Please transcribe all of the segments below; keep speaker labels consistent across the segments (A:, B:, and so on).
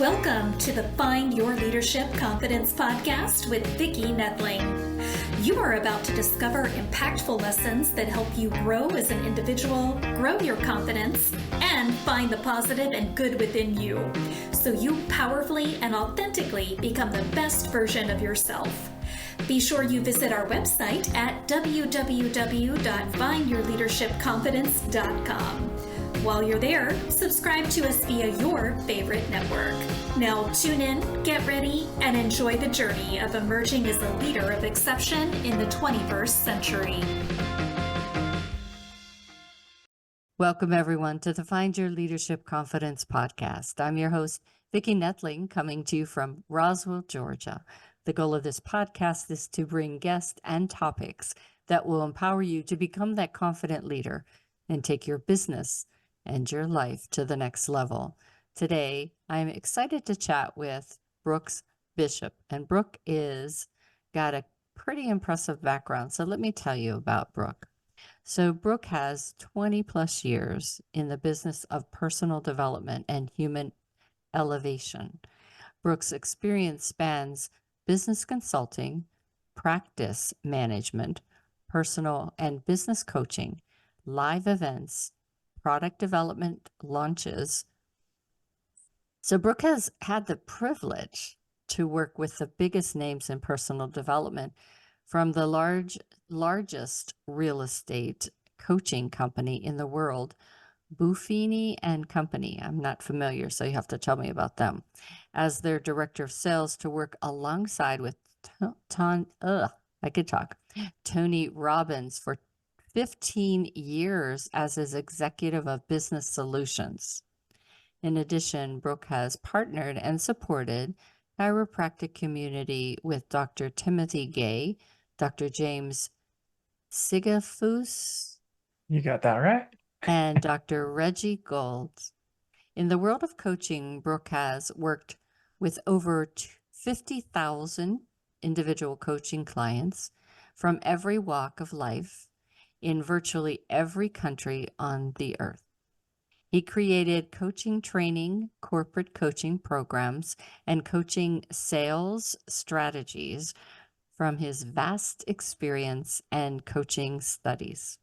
A: Welcome to the Find Your Leadership Confidence podcast with Vicki Noethling. You are about to discover impactful lessons that help you grow as an individual, grow your confidence, and find the positive and good within you, so you powerfully and authentically become the best version of yourself. Be sure you visit our website at www.findyourleadershipconfidence.com. While you're there, subscribe to us via your favorite network. Now tune in, get ready, and enjoy the journey of emerging as a leader of exception in the 21st century.
B: Welcome, everyone, to the Find Your Leadership Confidence podcast. I'm your host, Vicki Noethling, coming to you from Roswell, Georgia. The goal of this podcast is to bring guests and topics that will empower you to become that confident leader and take your business and your life to the next level. Today, I'm excited to chat with Brook Bishop, and Brook got a pretty impressive background. So let me tell you about Brook. So Brook has 20 plus years in the business of personal development and human elevation. Brook's experience spans business consulting, practice management, personal and business coaching, live events, product development launches. So Brook has had the privilege to work with the biggest names in personal development, from the largest real estate coaching company in the world, Buffini and Company. I'm not familiar, so you have to tell me about them. As their director of sales, to work alongside with Tony Robbins for 15 years as his executive of business solutions. In addition, Brook has partnered and supported chiropractic community with Dr. Timothy Gay, Dr. James Sigafus.
C: You got that right.
B: And Dr. Reggie Gold. In the world of coaching, Brook has worked with over 50,000 individual coaching clients from every walk of life in virtually every country on the earth. He created coaching training, corporate coaching programs, and coaching sales strategies from his vast experience and coaching studies.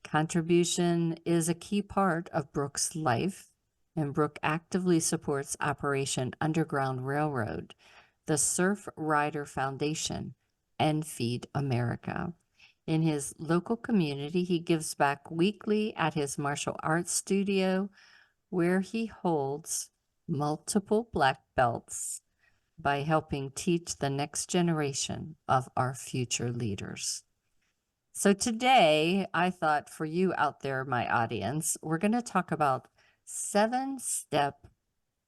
B: Contribution is a key part of Brook's life, and Brook actively supports Operation Underground Railroad, the Surf Rider Foundation, and Feed America. In his local community, he gives back weekly at his martial arts studio, where he holds multiple black belts by helping teach the next generation of our future leaders. So today, I thought for you out there, my audience, we're going to talk about 7-step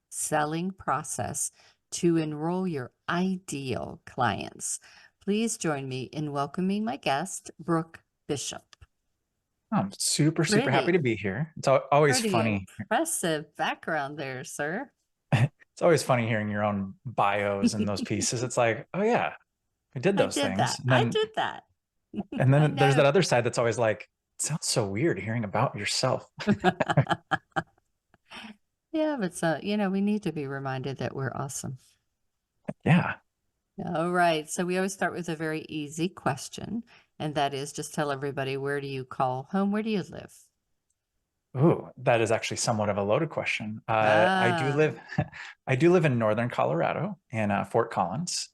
B: selling process to enroll your ideal clients. Please join me in welcoming my guest, Brook Bishop.
C: I'm super happy to be here. It's always funny.
B: Impressive background there, sir.
C: It's always funny hearing your own bios and those pieces. It's like, oh yeah, I did those things.
B: I did that.
C: And then there's that other side that's always like, it sounds so weird hearing about yourself.
B: Yeah, but we need to be reminded that we're awesome.
C: Yeah.
B: All right. So we always start with a very easy question, and that is just tell everybody, where do you call home? Where do you live?
C: Ooh, that is actually somewhat of a loaded question. I do live in Northern Colorado in Fort Collins.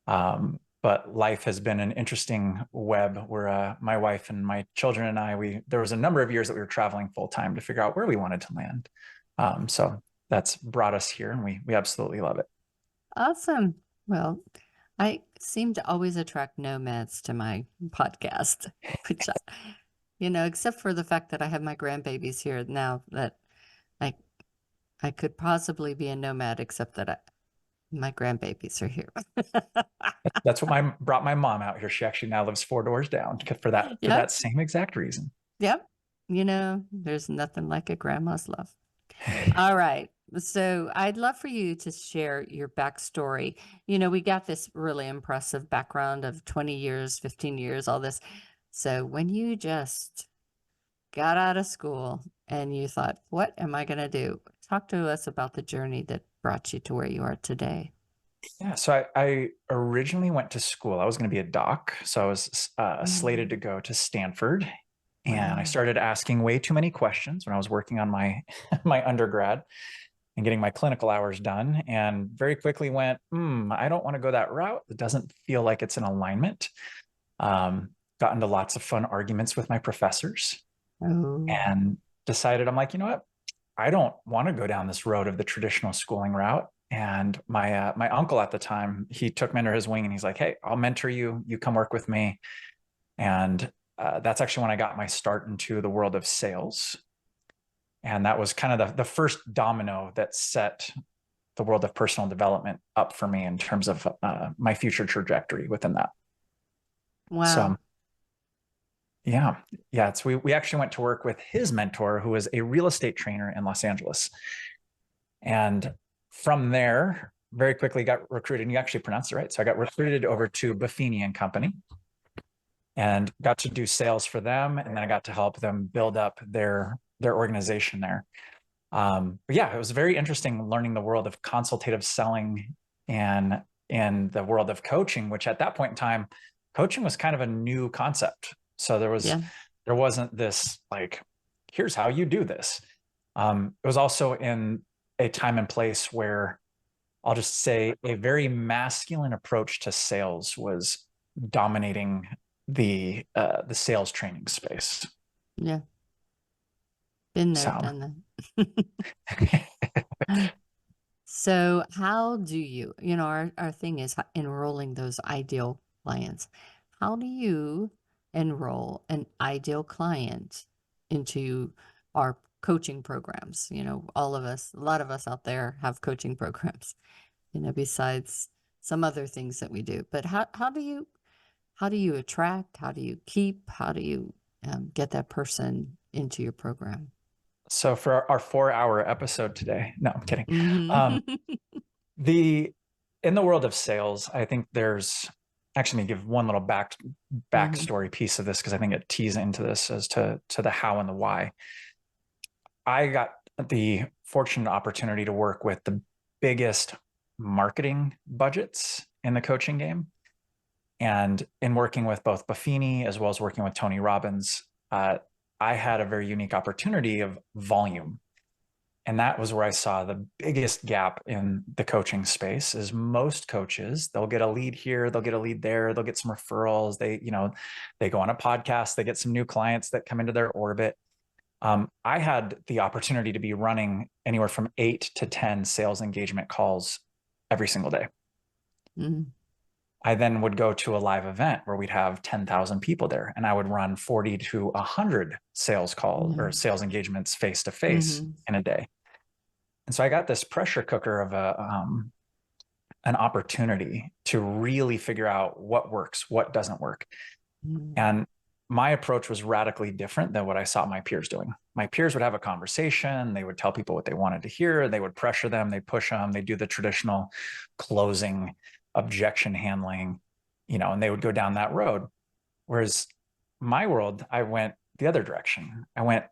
C: But life has been an interesting web where my wife and my children and I, there was a number of years that we were traveling full time to figure out where we wanted to land. So that's brought us here, and we absolutely love it.
B: Awesome. Well, I seem to always attract nomads to my podcast, which, except for the fact that I have my grandbabies here now, that I could possibly be a nomad, except that my grandbabies are here.
C: That's what brought my mom out here. She actually now lives 4 doors down for that same exact reason.
B: Yep. There's nothing like a grandma's love. All right. So I'd love for you to share your backstory. We got this really impressive background of 20 years, 15 years, all this. So when you just got out of school and you thought, what am I going to do? Talk to us about the journey that brought you to where you are today.
C: Yeah, so I originally went to school. I was going to be a doc. So I was slated to go to Stanford. And I
B: Wow.
C: started asking way too many questions when I was working on my my undergrad and getting my clinical hours done. And very quickly went, I don't want to go that route. It doesn't feel like it's in alignment. Got into lots of fun arguments with my professors
B: Oh,
C: and decided, I'm like, you know what? I don't want to go down this road of the traditional schooling route. And my uncle at the time, he took me under his wing and he's like, hey, I'll mentor you. You come work with me. And that's actually when I got my start into the world of sales. And that was kind of the first domino that set the world of personal development up for me in terms of my future trajectory within that.
B: wow.
C: So yeah. So we actually went to work with his mentor, who was a real estate trainer in Los Angeles. And from there, very quickly got recruited, and you actually pronounced it right. So I got recruited over to Buffini and Company and got to do sales for them. And then I got to help them build up their organization there. But yeah, it was very interesting learning the world of consultative selling and in the world of coaching, which at that point in time, coaching was kind of a new concept. So there wasn't this like, here's how you do this. It was also in a time and place where I'll just say a very masculine approach to sales was dominating the sales training space.
B: Yeah. Been there, done that. So how do you, our thing is enrolling those ideal clients. How do you enroll an ideal client into our coaching programs? A lot of us out there have coaching programs, besides some other things that we do. But how do you attract, how do you keep, how do you get that person into your program?
C: So for our 4-hour episode today, no, I'm kidding. In the world of sales, I think there's actually, let me give one little backstory piece of this, because I think it tees into this as to the how and the why. I got the fortunate opportunity to work with the biggest marketing budgets in the coaching game. And in working with both Buffini as well as working with Tony Robbins, I had a very unique opportunity of volume. And that was where I saw the biggest gap in the coaching space. Is most coaches, they'll get a lead here, they'll get a lead there, they'll get some referrals. They go on a podcast, they get some new clients that come into their orbit. I had the opportunity to be running anywhere from 8 to 10 sales engagement calls every single day. I then would go to a live event where we'd have 10,000 people there, and I would run 40 to 100 sales calls or sales engagements face to face in a day. And so I got this pressure cooker of an opportunity to really figure out what works, what doesn't work. And my approach was radically different than what I saw my peers doing. My peers would have a conversation. They would tell people what they wanted to hear. They would pressure them. They push them. They do the traditional closing, objection handling, and they would go down that road. Whereas my world, I went the other direction. I went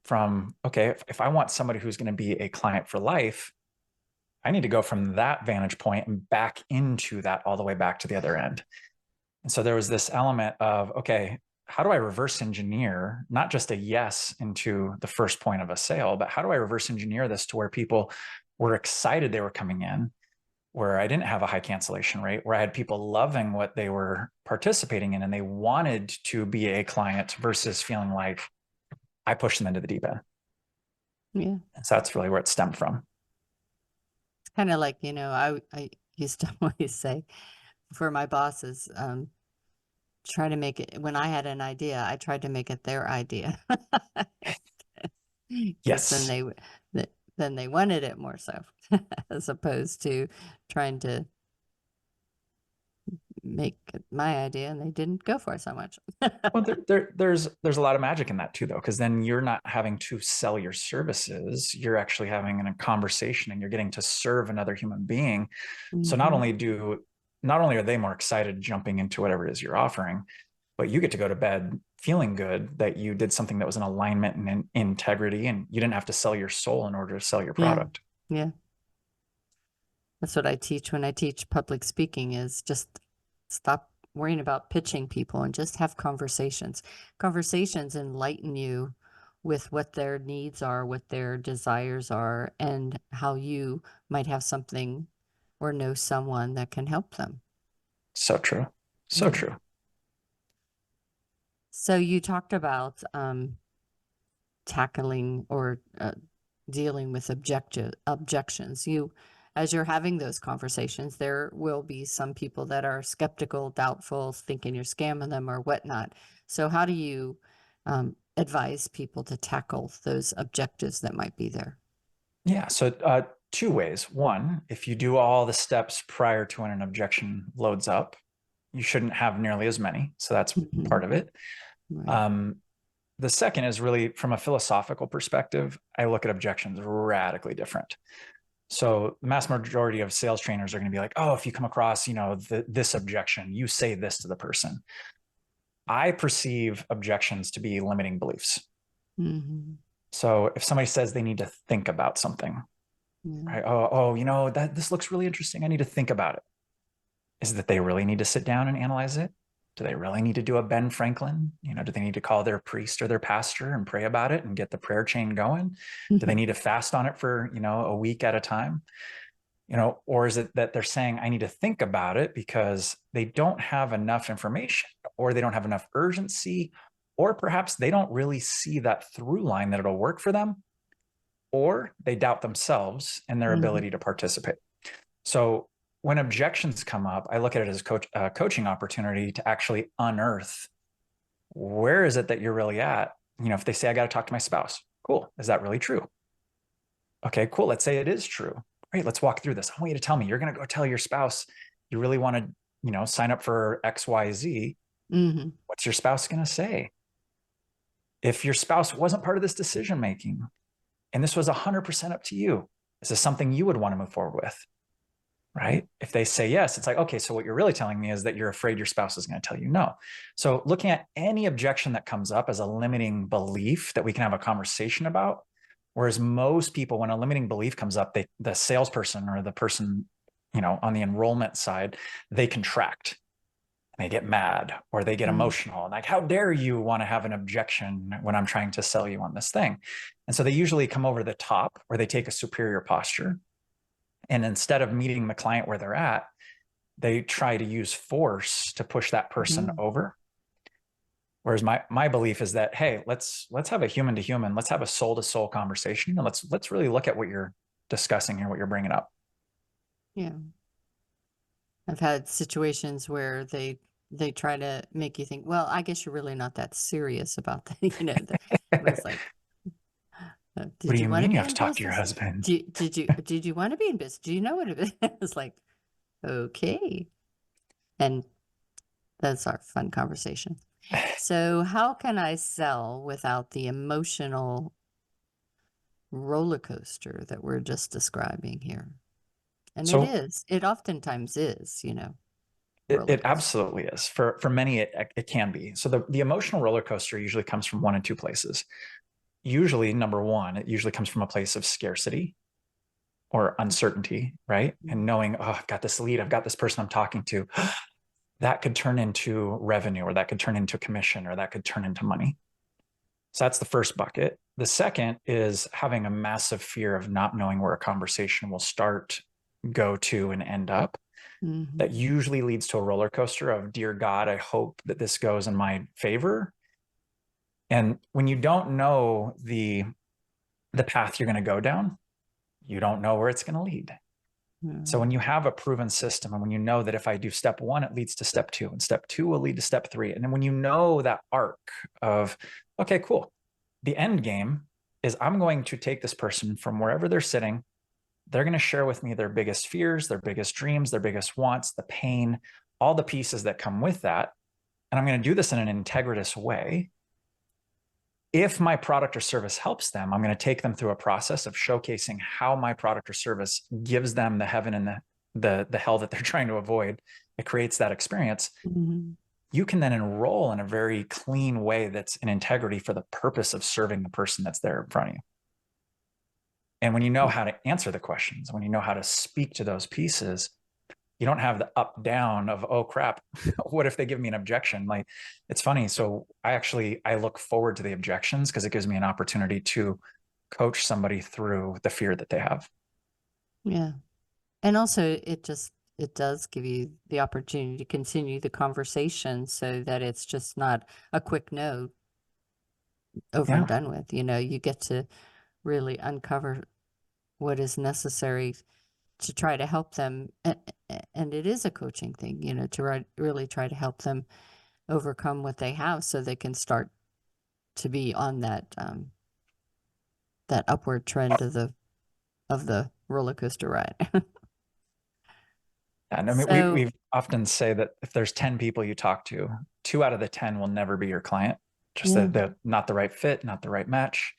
C: from, okay, if I want somebody who's going to be a client for life, I need to go from that vantage point and back into that all the way back to the other end. And so there was this element of, okay, how do I reverse engineer not just a yes into the first point of a sale, but how do I reverse engineer this to where people were excited they were coming in, where I didn't have a high cancellation rate, where I had people loving what they were participating in and they wanted to be a client versus feeling like I pushed them into the deep end.
B: Yeah.
C: And so that's really where it stemmed from.
B: It's kind of like, I used to always say for my bosses, try to make it, when I had an idea, I tried to make it their idea.
C: Yes.
B: Then they wanted it more so, as opposed to trying to make it my idea, and they didn't go for it so much.
C: Well, there's a lot of magic in that too, though, because then you're not having to sell your services. You're actually having a conversation, and you're getting to serve another human being. So not only are they more excited jumping into whatever it is you're offering, but you get to go to bed feeling good that you did something that was in alignment and in integrity, and you didn't have to sell your soul in order to sell your product.
B: Yeah. That's what I teach when I teach public speaking, is just stop worrying about pitching people and just have conversations. Conversations enlighten you with what their needs are, what their desires are, and how you might have something or know someone that can help them.
C: So true. So true.
B: So you talked about tackling or dealing with objections. As you're having those conversations, there will be some people that are skeptical, doubtful, thinking you're scamming them or whatnot. So how do you advise people to tackle those objectives that might be there?
C: Yeah. So two ways. One, if you do all the steps prior to when an objection loads up, you shouldn't have nearly as many. So that's part of it. Right. The second is really from a philosophical perspective, I look at objections radically different. So the mass majority of sales trainers are going to be like, oh, if you come across, this objection, you say this to the person. I perceive objections to be limiting beliefs. Mm-hmm. So if somebody says they need to think about something, right? Oh, this looks really interesting. I need to think about it. Is that they really need to sit down and analyze it? Do they really need to do a Ben Franklin? Do they need to call their priest or their pastor and pray about it and get the prayer chain going? Do they need to fast on it for, a week at a time? Or is it that they're saying, I need to think about it because they don't have enough information, or they don't have enough urgency, or perhaps they don't really see that through line that it'll work for them, or they doubt themselves and their ability to participate. So when objections come up, I look at it as a coaching opportunity to actually unearth, where is it that you're really at? If they say, I got to talk to my spouse. Cool. Is that really true? Okay, cool. Let's say it is true. Great. Let's walk through this. I want you to tell me, you're going to go tell your spouse you really want to, sign up for XYZ. What's your spouse going to say? If your spouse wasn't part of this decision-making and this was 100% up to you, is this something you would want to move forward with? Right? If they say yes, it's like, okay, so what you're really telling me is that you're afraid your spouse is going to tell you no. So looking at any objection that comes up as a limiting belief that we can have a conversation about, whereas most people, when a limiting belief comes up, the salesperson or the person, on the enrollment side, they contract. They get mad or they get emotional. Like, how dare you want to have an objection when I'm trying to sell you on this thing? And so they usually come over the top, or they take a superior posture. And instead of meeting the client where they're at, they try to use force to push that person over. Whereas my belief is that, hey, let's have a human to human, let's have a soul to soul conversation, and let's really look at what you're discussing here, what you're bringing up. Yeah,
B: I've had situations where they try to make you think, well, I guess you're really not that serious about that. It's like,
C: what do you mean you have to talk to your husband?
B: Did you want to be in business? Do you know what it is? It's like, okay. And that's our fun conversation. So how can I sell without the emotional roller coaster that we're just describing here? And it oftentimes is,
C: It absolutely is. For many, it can be. So the emotional roller coaster usually comes from one and two places. Usually, number one, it usually comes from a place of scarcity or uncertainty, right? And knowing, oh, I've got this lead, I've got this person I'm talking to. That could turn into revenue, or that could turn into commission, or that could turn into money. So that's the first bucket. The second is having a massive fear of not knowing where a conversation will start, go to, and end up. That usually leads to a roller coaster of, dear God, I hope that this goes in my favor. And when you don't know the path you're going to go down, you don't know where it's going to lead. So when you have a proven system, and when you know that if I do step one, it leads to step two, and step two will lead to step three. And then when you know that arc of, okay, cool, the end game is I'm going to take this person from wherever they're sitting. They're going to share with me their biggest fears, their biggest dreams, their biggest wants, the pain, all the pieces that come with that. And I'm going to do this in an integritous way. If my product or service helps them, I'm going to take them through a process of showcasing how my product or service gives them the heaven and the hell that they're trying to avoid. It creates that experience. you can then enroll in a very clean way that's in integrity for the purpose of serving the person that's there in front of you. And when you know how to answer the questions, when you know how to speak to those pieces, you don't have the up down of, oh crap, what if they give me an objection? Like, it's funny. So I look forward to the objections because it gives me an opportunity to coach somebody through the fear that they have.
B: Yeah. And also it does give you the opportunity to continue the conversation so that it's just not a quick no over and done with. You get to really uncover what is necessary to try to help them. And it is a coaching thing, to really try to help them overcome what they have so they can start to be on that upward trend of the roller coaster ride.
C: And I mean, we often say that if there's 10 people you talk to, 2 out of the 10 will never be your client. Just that they're not the right fit, not the right match.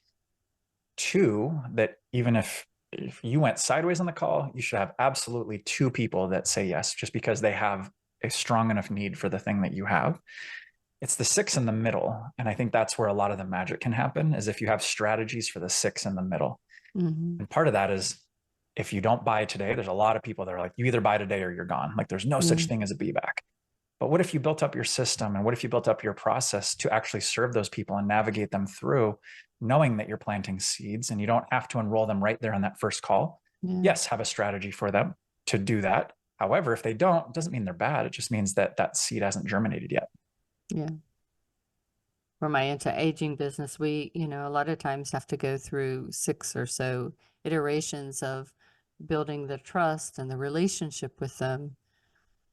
C: 2, that even if you went sideways on the call, you should have absolutely 2 people that say yes, just because they have a strong enough need for the thing that you have. It's the 6 in the middle. And I think that's where a lot of the magic can happen, is if you have strategies for the 6 in the middle. And part of that is, if you don't buy today, there's a lot of people that are like, you either buy today or you're gone. Like, there's no such thing as a be back. But what if you built up your system, and what if you built up your process to actually serve those people and navigate them through, knowing that you're planting seeds and you don't have to enroll them right there on that first call? Yes, have a strategy for them to do that. However, if they don't, it doesn't mean they're bad. It just means that that seed hasn't germinated yet.
B: Yeah. For my anti-aging business, we, a lot of times have to go through 6 or so iterations of building the trust and the relationship with them,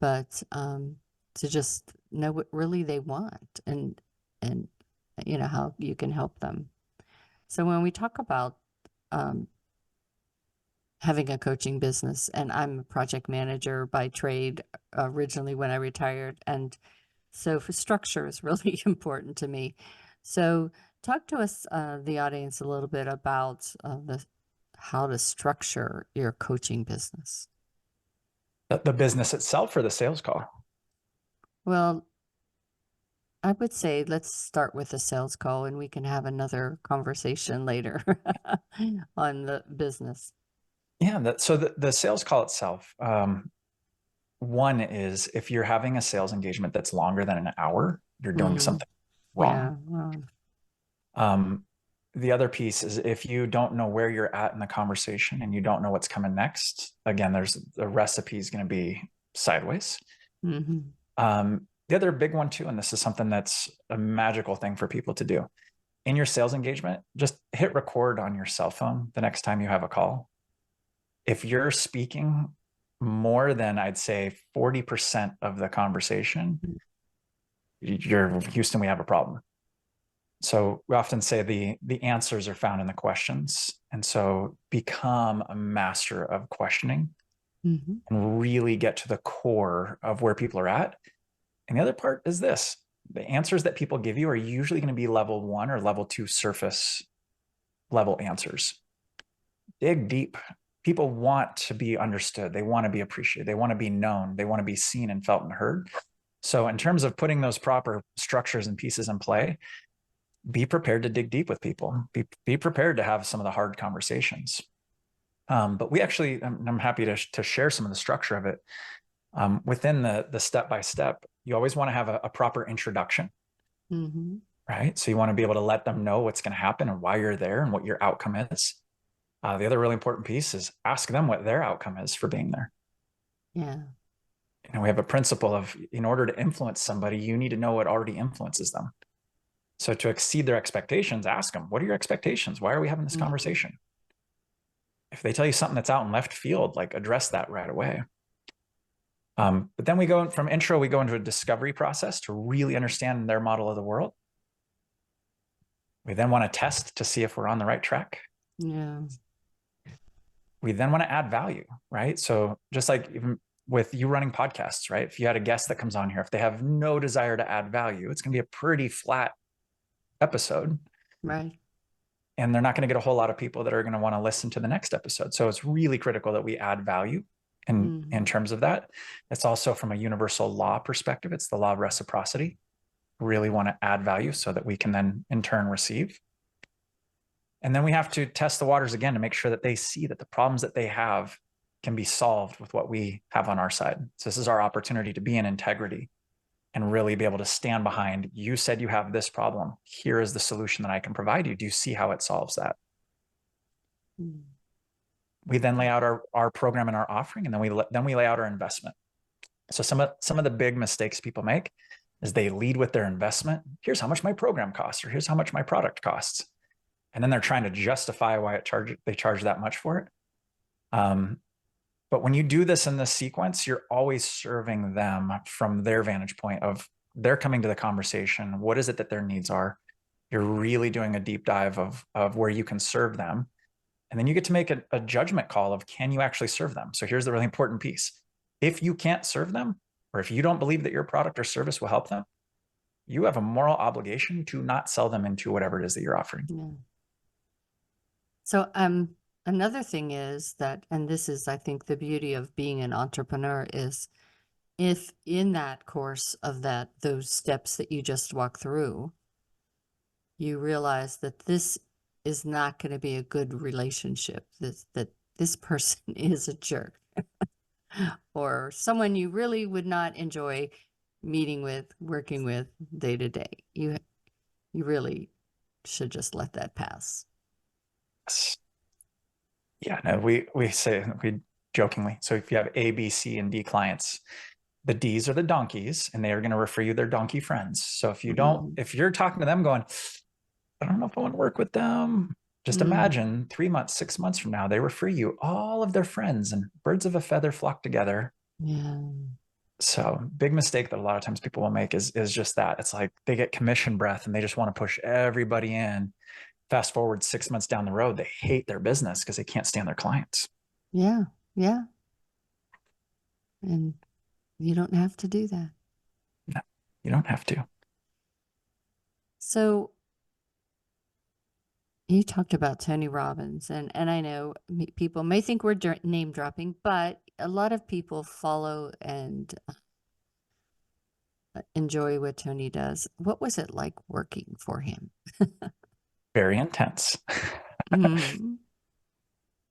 B: but to just know what really they want and how you can help them. So when we talk about having a coaching business, and I'm a project manager by trade originally when I retired, and so for structure is really important to me. So talk to us, the audience, a little bit about how to structure your coaching business.
C: The business itself or the sales call?
B: Well, I would say let's start with the sales call, and we can have another conversation later on the business.
C: Yeah. So the sales call itself, one is, if you're having a sales engagement that's longer than an hour, you're doing something wrong.
B: Yeah.
C: The other piece is, if you don't know where you're at in the conversation and you don't know what's coming next, again, the recipe is going to be sideways. The other big one too, and this is something that's a magical thing for people to do in your sales engagement, just hit record on your cell phone the next time you have a call. If you're speaking more than, I'd say, 40% of the conversation, you're Houston, we have a problem. So we often say the answers are found in the questions. And so become a master of questioning and really get to the core of where people are at. And the other part is this: the answers that people give you are usually going to be level 1 or level 2 surface level answers. Dig deep. People want to be understood. They want to be appreciated. They want to be known. They want to be seen and felt and heard. So in terms of putting those proper structures and pieces in play, be prepared to dig deep with people. Be prepared to have some of the hard conversations. But we actually, I'm happy to share some of the structure of it. Within the step-by-step, you always want to have a proper introduction, right? So you want to be able to let them know what's going to happen and why you're there and what your outcome is. The other really important piece is ask them what their outcome is for being there.
B: Yeah.
C: We have a principle of, in order to influence somebody, you need to know what already influences them. So to exceed their expectations, ask them, what are your expectations? Why are we having this conversation? If they tell you something that's out in left field, like, address that right away. But then we go from intro, we go into a discovery process to really understand their model of the world. We then want to test to see if we're on the right track.
B: Yeah.
C: We then want to add value, right? So just like even with you running podcasts, right? If you had a guest that comes on here, if they have no desire to add value, it's going to be a pretty flat episode.
B: Right.
C: And they're not going to get a whole lot of people that are going to want to listen to the next episode. So it's really critical that we add value. in terms of that. It's also from a universal law perspective. It's the law of reciprocity. Really want to add value so that we can then in turn receive. And then we have to test the waters again to make sure that they see that the problems that they have can be solved with what we have on our side. So this is our opportunity to be in integrity and really be able to stand behind, you said you have this problem. Here is the solution that I can provide you. Do you see how it solves that? We then lay out our program and our offering, and then we lay out our investment. So some of the big mistakes people make is they lead with their investment. Here's how much my program costs, or here's how much my product costs. And then they're trying to justify why they charge that much for it. But when you do this in this sequence, you're always serving them from their vantage point of they're coming to the conversation. What is it that their needs are? You're really doing a deep dive of where you can serve them. And then you get to make a judgment call of, can you actually serve them? So here's the really important piece. If you can't serve them, or if you don't believe that your product or service will help them, you have a moral obligation to not sell them into whatever it is that you're offering.
B: Yeah. So another thing is that, and this is, I think, the beauty of being an entrepreneur is if in that course of those steps that you just walked through, you realize that this is not going to be a good relationship, that this person is a jerk or someone you really would not enjoy meeting with, working with day to day. You really should just let that pass.
C: Yeah, no, we jokingly, so if you have A, B, C, and D clients, the D's are the donkeys, and they are going to refer you their donkey friends. So if you're talking to them going, I don't know if I want to work with them, just imagine 3 months, 6 months from now, they refer you all of their friends, and birds of a feather flock together.
B: Yeah.
C: So big mistake that a lot of times people will make is just that. It's like they get commission breath and they just want to push everybody in. Fast forward 6 months down the road, they hate their business because they can't stand their clients.
B: Yeah. Yeah. And you don't have to do that.
C: No, you don't have to.
B: So you talked about Tony Robbins, and I know people may think we're name dropping, but a lot of people follow and enjoy what Tony does. What was it like working for him?
C: Very intense.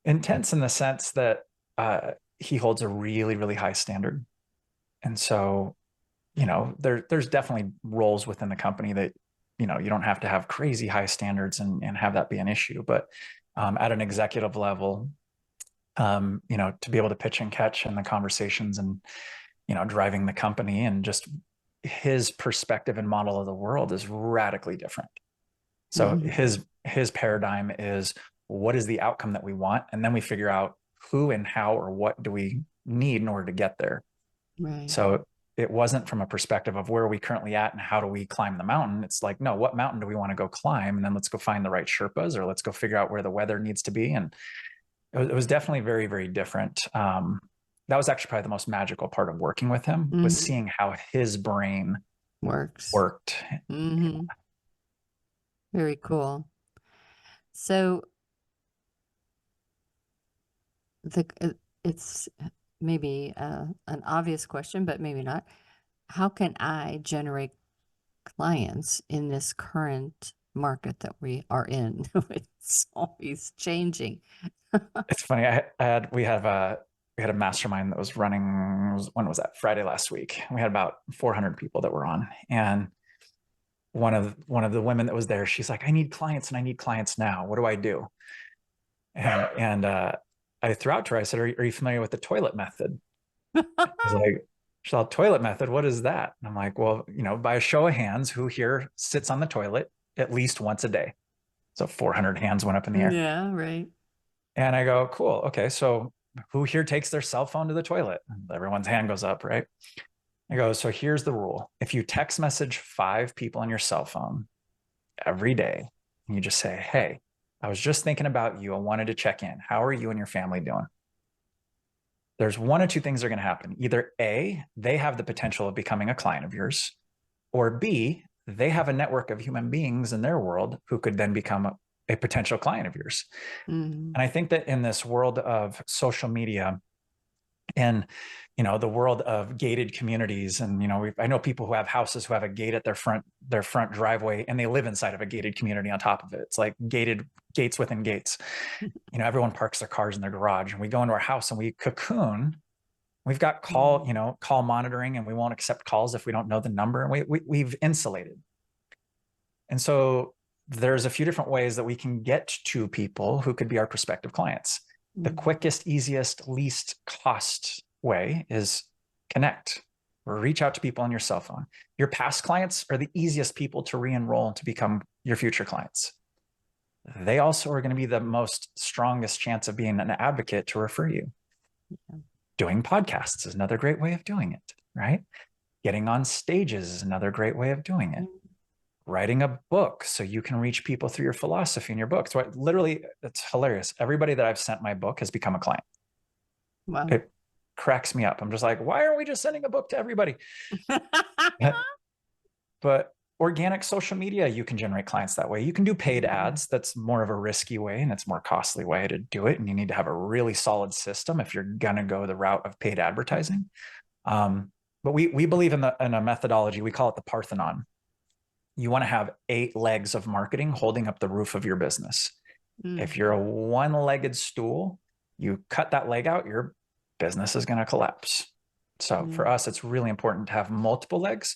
C: Intense in the sense that he holds a really, really high standard. And so, there's definitely roles within the company that, you don't have to have crazy high standards and have that be an issue. But at an executive level, to be able to pitch and catch in the conversations and, driving the company, and just his perspective and model of the world is radically different. So his paradigm is, what is the outcome that we want? And then we figure out who and how or what do we need in order to get there.
B: Right.
C: So it wasn't from a perspective of where are we currently at and how do we climb the mountain. It's like, no, what mountain do we want to go climb? And then let's go find the right Sherpas, or let's go figure out where the weather needs to be. And it was definitely very, very different. That was actually probably the most magical part of working with him, was seeing how his brain worked.
B: Very cool. So it's maybe an obvious question, but maybe not. How can I generate clients in this current market that we are in? It's always changing.
C: It's funny. We had a mastermind that was running. When was that? Friday last week. We had about 400 people that were on, and one of the women that was there, she's like, I need clients, and I need clients now. What do I do? And I threw out to her, I said, are you familiar with the toilet method? She's like, toilet method, what is that? And I'm like, well, by a show of hands, who here sits on the toilet at least once a day? So 400 hands went up in the air.
B: Yeah, right.
C: And I go, cool. Okay. So who here takes their cell phone to the toilet? And everyone's hand goes up, right? I go, so here's the rule. If you text message 5 people on your cell phone every day, and you just say, hey, I was just thinking about you. I wanted to check in. How are you and your family doing? There's one of two things that are going to happen. Either A, they have the potential of becoming a client of yours, or B, they have a network of human beings in their world who could then become a potential client of yours. And I think that in this world of social media, in, the world of gated communities. And, I know people who have houses who have a gate at their front driveway, and they live inside of a gated community on top of it. It's like gated gates within gates. Everyone parks their cars in their garage, and we go into our house and we cocoon. We've got call monitoring, and we won't accept calls if we don't know the number. And we've insulated. And so there's a few different ways that we can get to people who could be our prospective clients. The quickest, easiest, least cost way is connect or reach out to people on your cell phone. Your past clients are the easiest people to re-enroll to become your future clients. They also are going to be the most strongest chance of being an advocate to refer you. Yeah. Doing podcasts is another great way of doing it, right? Getting on stages is another great way of doing it. Writing a book so you can reach people through your philosophy in your book. So literally, it's hilarious. Everybody that I've sent my book has become a client.
B: Wow.
C: It cracks me up. I'm just like, why aren't we just sending a book to everybody? But organic social media, you can generate clients that way. You can do paid ads. That's more of a risky way, and it's more costly way to do it. And you need to have a really solid system if you're going to go the route of paid advertising. But we believe in a methodology. We call it the Parthenon. You want to have 8 legs of marketing holding up the roof of your business. If you're a one-legged stool, you cut that leg out, your business is going to collapse. So for us, it's really important to have multiple legs.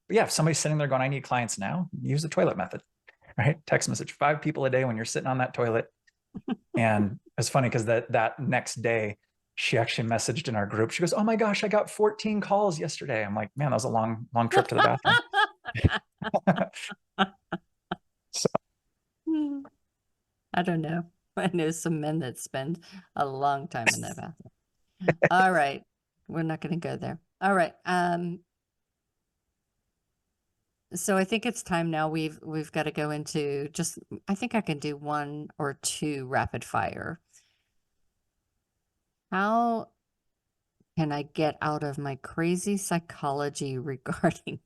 C: If somebody's sitting there going, I need clients now, use the toilet method, right? Text message 5 people a day when you're sitting on that toilet. And it's funny because that next day, she actually messaged in our group. She goes, oh my gosh, I got 14 calls yesterday. I'm like, man, that was a long trip to the bathroom. So.
B: I don't know. I know some men that spend a long time in that bathroom. All right. We're not going to go there. All right. So I think it's time now. We've got to go into I think I can do 1 or 2 rapid fire. How can I get out of my crazy psychology regarding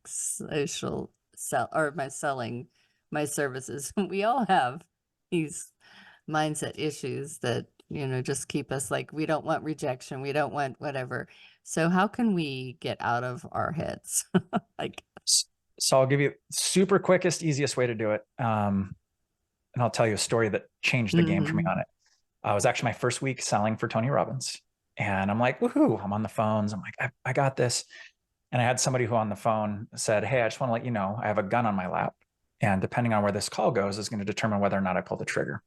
B: selling my services? We all have these mindset issues that, just keep us like, we don't want rejection. We don't want whatever. So how can we get out of our heads?
C: So I'll give you super quickest, easiest way to do it. And I'll tell you a story that changed the game for me on it. It was actually my first week selling for Tony Robbins. And I'm like, woohoo, I'm on the phones. I'm like, I got this. And I had somebody who on the phone said, hey, I just want to let you know, I have a gun on my lap. And depending on where this call goes is going to determine whether or not I pull the trigger.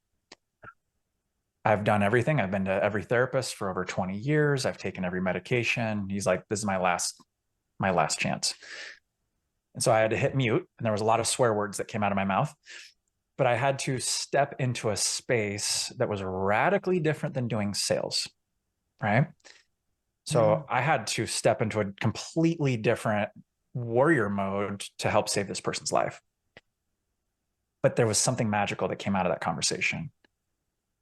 C: I've done everything. I've been to every therapist for over 20 years. I've taken every medication. He's like, this is my last chance. And so I had to hit mute, and there was a lot of swear words that came out of my mouth, but I had to step into a space that was radically different than doing sales, right? So I had to step into a completely different warrior mode to help save this person's life. But there was something magical that came out of that conversation.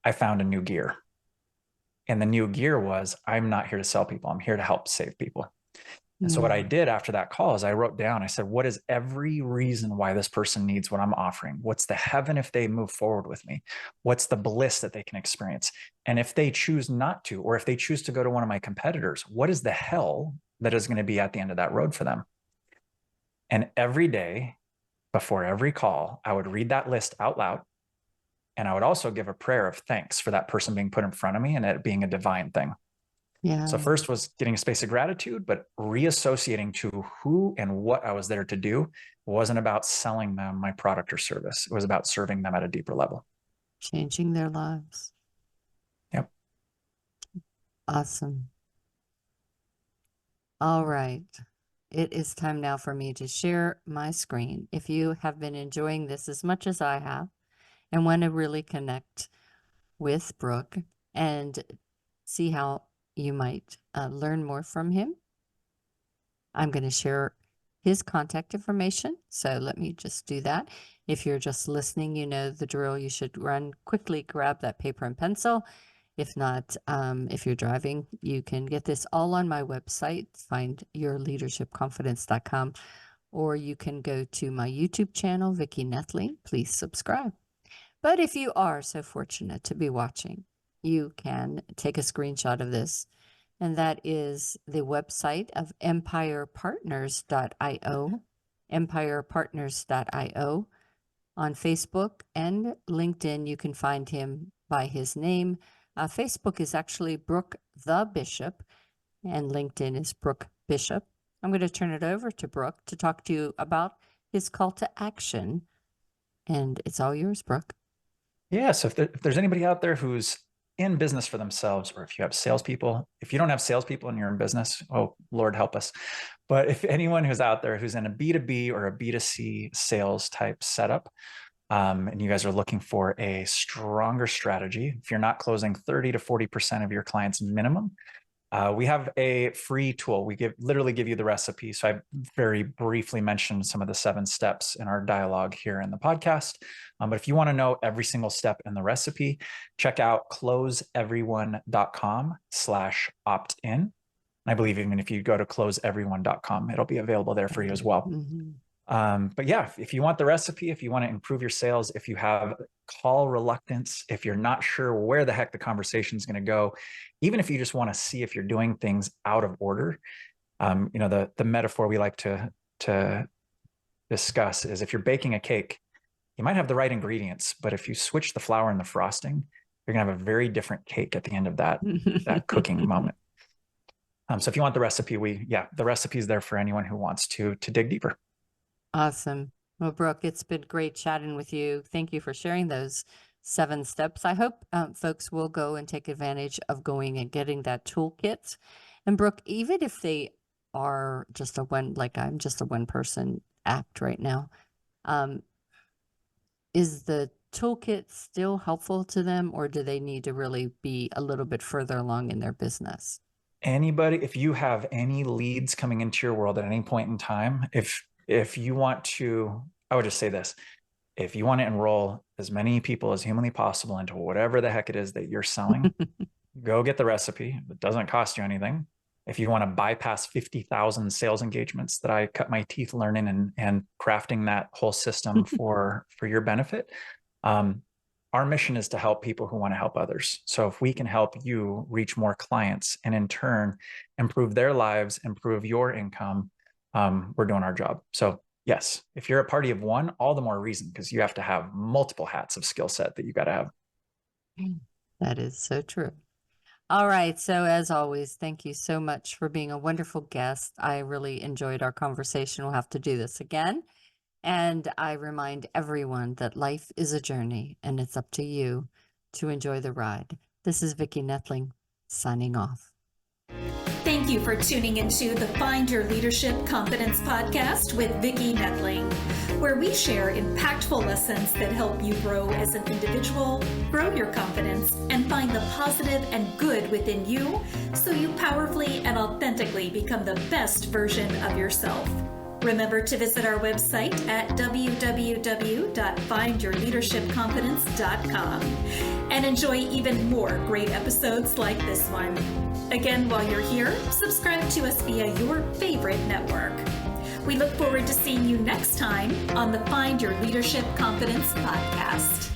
C: I found a new gear. And the new gear was, I'm not here to sell people. I'm here to help save people. And so what I did after that call is I wrote down, I said, what is every reason why this person needs what I'm offering? What's the heaven if they move forward with me? What's the bliss that they can experience? And if they choose not to, or if they choose to go to one of my competitors, what is the hell that is going to be at the end of that road for them? And every day before every call, I would read that list out loud. And I would also give a prayer of thanks for that person being put in front of me and it being a divine thing.
B: Yeah.
C: So first was getting a space of gratitude, but reassociating to who and what I was there to do. Wasn't about selling them my product or service. It was about serving them at a deeper level.
B: Changing their lives.
C: Yep.
B: Awesome. All right. It is time now for me to share my screen. If you have been enjoying this as much as I have and want to really connect with Brook and see how you might learn more from him, I'm going to share his contact information. So let me just do that. If you're just listening, you know the drill. You should quickly grab that paper and pencil. If not, if you're driving, you can get this all on my website, findyourleadershipconfidence.com, or you can go to my YouTube channel, Vicki Noethling. Please subscribe. But if you are so fortunate to be watching, you can take a screenshot of this and that is the website of empirepartners.io, empirepartners.io. On Facebook and LinkedIn, you can find him by his name. Facebook is actually Brook the Bishop, and LinkedIn is Brook Bishop. I'm going to turn it over to Brook to talk to you about his call to action, and it's all yours, Brook.
C: Yeah, so if there's anybody out there who's in business for themselves, or if you have salespeople, if you don't have salespeople and you're in business, oh, Lord help us. But if anyone who's out there who's in a B2B or a B2C sales type setup, and you guys are looking for a stronger strategy, if you're not closing 30 to 40% of your clients minimum, we have a free tool. We literally give you the recipe. So I very briefly mentioned some of the 7 steps in our dialogue here in the podcast. But if you want to know every single step in the recipe, check out closeeveryone.com/opt-in. I believe even if you go to closeeveryone.com, it'll be available there for you as well. But yeah, if you want the recipe, if you want to improve your sales, if you have call reluctance, if you're not sure where the heck the conversation is going to go, even if you just want to see if you're doing things out of order, the metaphor we like to discuss is if you're baking a cake, you might have the right ingredients, but if you switch the flour and the frosting, you're going to have a very different cake at the end of that cooking moment. So if you want the recipe, the recipe is there for anyone who wants to dig deeper.
B: Awesome. Well, Brook, it's been great chatting with you. Thank you for sharing those 7 steps. I hope folks will go and take advantage of going and getting that toolkit. And Brook, even if they are just I'm just a one-person act right now, is the toolkit still helpful to them, or do they need to really be a little bit further along in their business?
C: Anybody, if you have any leads coming into your world at any point in time, if you want to, I would just say this, if you want to enroll as many people as humanly possible into whatever the heck it is that you're selling, go get the recipe. It doesn't cost you anything. If you want to bypass 50,000 sales engagements that I cut my teeth learning and crafting that whole system for your benefit, our mission is to help people who want to help others. So if we can help you reach more clients and in turn improve their lives, improve your income, we're doing our job. So yes, if you're a party of one, all the more reason, because you have to have multiple hats of skill set that you got to have.
B: That is so true. All right. So as always, thank you so much for being a wonderful guest. I really enjoyed our conversation. We'll have to do this again. And I remind everyone that life is a journey and it's up to you to enjoy the ride. This is Vicki Noethling signing off.
A: Thank you for tuning into the Find Your Leadership Confidence podcast with Vicki Noethling, where we share impactful lessons that help you grow as an individual, grow your confidence, and find the positive and good within you so you powerfully and authentically become the best version of yourself. Remember to visit our website at www.findyourleadershipconfidence.com and enjoy even more great episodes like this one. Again, while you're here, subscribe to us via your favorite network. We look forward to seeing you next time on the Find Your Leadership Confidence podcast.